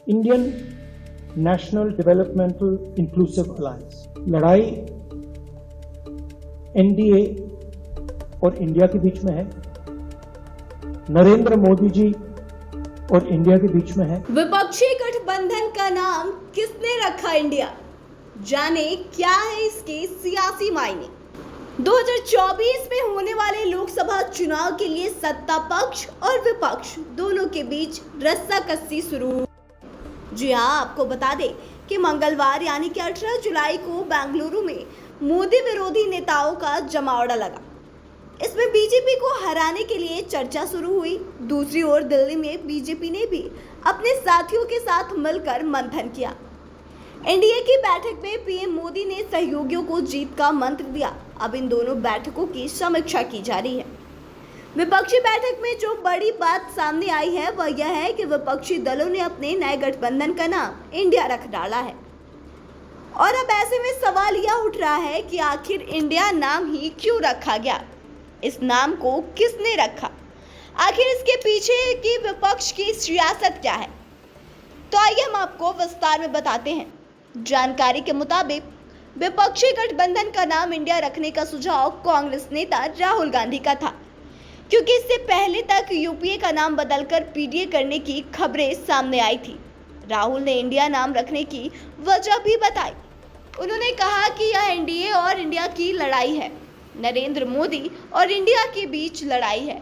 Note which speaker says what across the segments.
Speaker 1: Indian national developmental inclusive alliance लड़ाई NDA और India के बीच में है, नरेंद्र मोदी जी और इंडिया के बीच में है।
Speaker 2: विपक्षी गठबंधन का नाम किसने रखा इंडिया? जाने क्या है इसके सियासी मायने। 2024 में होने वाले लोकसभा चुनाव के लिए सत्ता पक्ष और विपक्ष दोनों के बीच रस्साकसी शुरू हुई। जी हाँ, आपको बता दें कि मंगलवार यानी कि 18 जुलाई को बेंगलुरु में मोदी विरोधी नेताओं का जमावड़ा लगा। इसमें बीजेपी को हराने के लिए चर्चा शुरू हुई। दूसरी ओर दिल्ली में बीजेपी ने भी अपने साथियों के साथ मिलकर मंथन किया। एनडीए की बैठक में पीएम मोदी ने सहयोगियों को जीत का मंत्र दिया। अब इन दोनों बैठकों की समीक्षा की जा रही है। विपक्षी बैठक में जो बड़ी बात सामने आई है वह यह है कि विपक्षी दलों ने अपने नए गठबंधन का नाम इंडिया रख डाला है। और अब ऐसे में सवाल यह उठ रहा है कि आखिर इंडिया नाम ही क्यों रखा गया? इस नाम को किसने रखा? आखिर इसके पीछे की विपक्ष की सियासत क्या है? तो आइए हम आपको विस्तार में बताते हैं। जानकारी के मुताबिक विपक्षी गठबंधन का नाम इंडिया रखने का सुझाव कांग्रेस नेता राहुल गांधी का था, क्योंकि इससे पहले तक यूपीए का नाम बदलकर पीडीए करने की खबरें सामने आई थी। राहुल ने इंडिया नाम रखने की वजह भी बताई। उन्होंने कहा कि यह एनडीए और इंडिया की लड़ाई है, नरेंद्र मोदी और इंडिया के बीच लड़ाई है,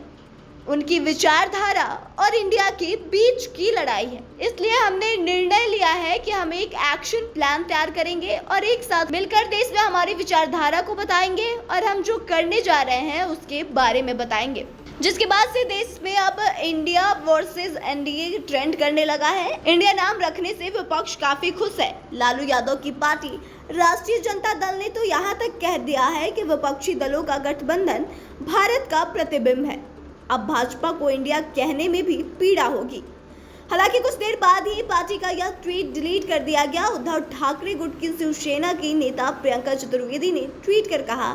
Speaker 2: उनकी विचारधारा और इंडिया के बीच की लड़ाई है। इसलिए हमने निर्णय लिया है कि हम एक एक्शन प्लान तैयार करेंगे और एक साथ मिलकर देश में हमारी विचारधारा को बताएंगे और हम जो करने जा रहे हैं उसके बारे में बताएंगे, जिसके बाद से देश में अब इंडिया वर्सेस एनडीए ट्रेंड करने लगा है। इंडिया नाम रखने से विपक्ष काफी खुश है। लालू यादव की पार्टी राष्ट्रीय जनता दल ने तो यहाँ तक कह दिया है कि विपक्षी दलों का गठबंधन भारत का प्रतिबिंब है। अब भाजपा को इंडिया कहने में भी पीड़ा होगी। हालांकि कुछ देर बाद ही पार्टी का यह ट्वीट डिलीट कर दिया गया। उद्धव ठाकरे गुट की शिवसेना की नेता प्रियंका चतुर्वेदी ने ट्वीट कर कहा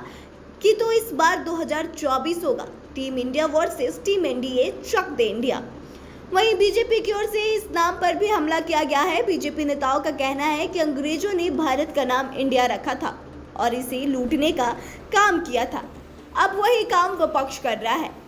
Speaker 2: कि तो इस बार 2024 होगा, team India versus team NDA, चक दे इंडिया। वहीं बीजेपी की ओर से इस नाम पर भी हमला किया गया है। बीजेपी नेताओं का कहना है कि अंग्रेजों ने भारत का नाम इंडिया रखा था और इसे लूटने का काम किया था। अब वही काम विपक्ष कर रहा है,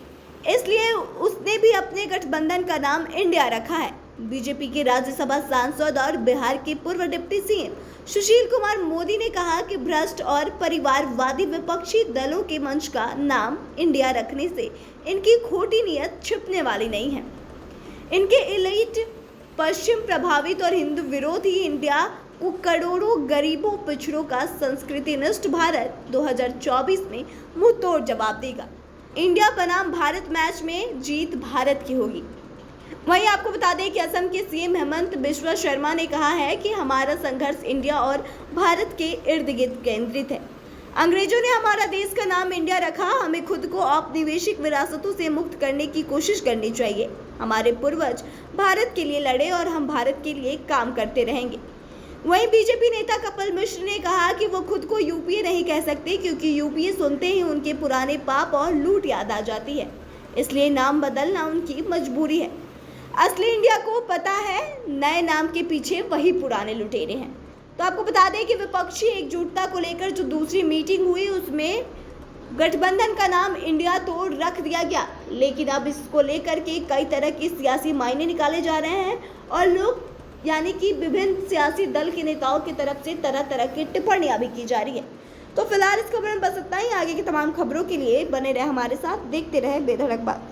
Speaker 2: इसलिए उसने भी अपने गठबंधन का नाम इंडिया रखा है। बीजेपी के राज्यसभा सांसद और बिहार के पूर्व डिप्टी सीएम सुशील कुमार मोदी ने कहा कि भ्रष्ट और परिवारवादी विपक्षी दलों के मंच का नाम इंडिया रखने से इनकी खोटी नीयत छिपने वाली नहीं है। इनके इलीट, पश्चिम प्रभावित और हिंदू विरोधी इंडिया को करोड़ों गरीबों, पिछड़ों का संस्कृति नष्ट भारत 2024 में मुंह तोड़ जवाब देगा। इंडिया बनाम भारत मैच में जीत भारत की होगी। वहीं आपको बता दें कि असम के सीएम हेमंत बिस्वा शर्मा ने कहा है कि हमारा संघर्ष इंडिया और भारत के इर्द गिर्द केंद्रित है। अंग्रेजों ने हमारा देश का नाम इंडिया रखा, हमें खुद को औपनिवेशिक विरासतों से मुक्त करने की कोशिश करनी चाहिए। हमारे पूर्वज भारत के लिए लड़े और हम भारत के लिए काम करते रहेंगे। वहीं बीजेपी नेता कपिल मिश्र ने कहा कि वो खुद को यूपीए नहीं कह सकते, क्योंकि यूपीए सुनते ही उनके पुराने पाप और लूट याद आ जाती है, इसलिए नाम बदलना उनकी मजबूरी है। असली इंडिया को पता है नए नाम के पीछे वही पुराने लुटेरे हैं। तो आपको बता दें कि विपक्षी एकजुटता को लेकर जो दूसरी मीटिंग हुई उसमें गठबंधन का नाम इंडिया तो रख दिया गया, लेकिन अब इसको लेकर के कई तरह के सियासी मायने निकाले जा रहे हैं और लोग यानी कि विभिन्न सियासी दल के नेताओं की तरफ से तरह तरह की टिप्पणियां भी की जा रही है। तो फिलहाल इस खबर में बस इतना ही। आगे की तमाम खबरों के लिए बने रहे हमारे साथ, देखते रहे बेधड़क बात।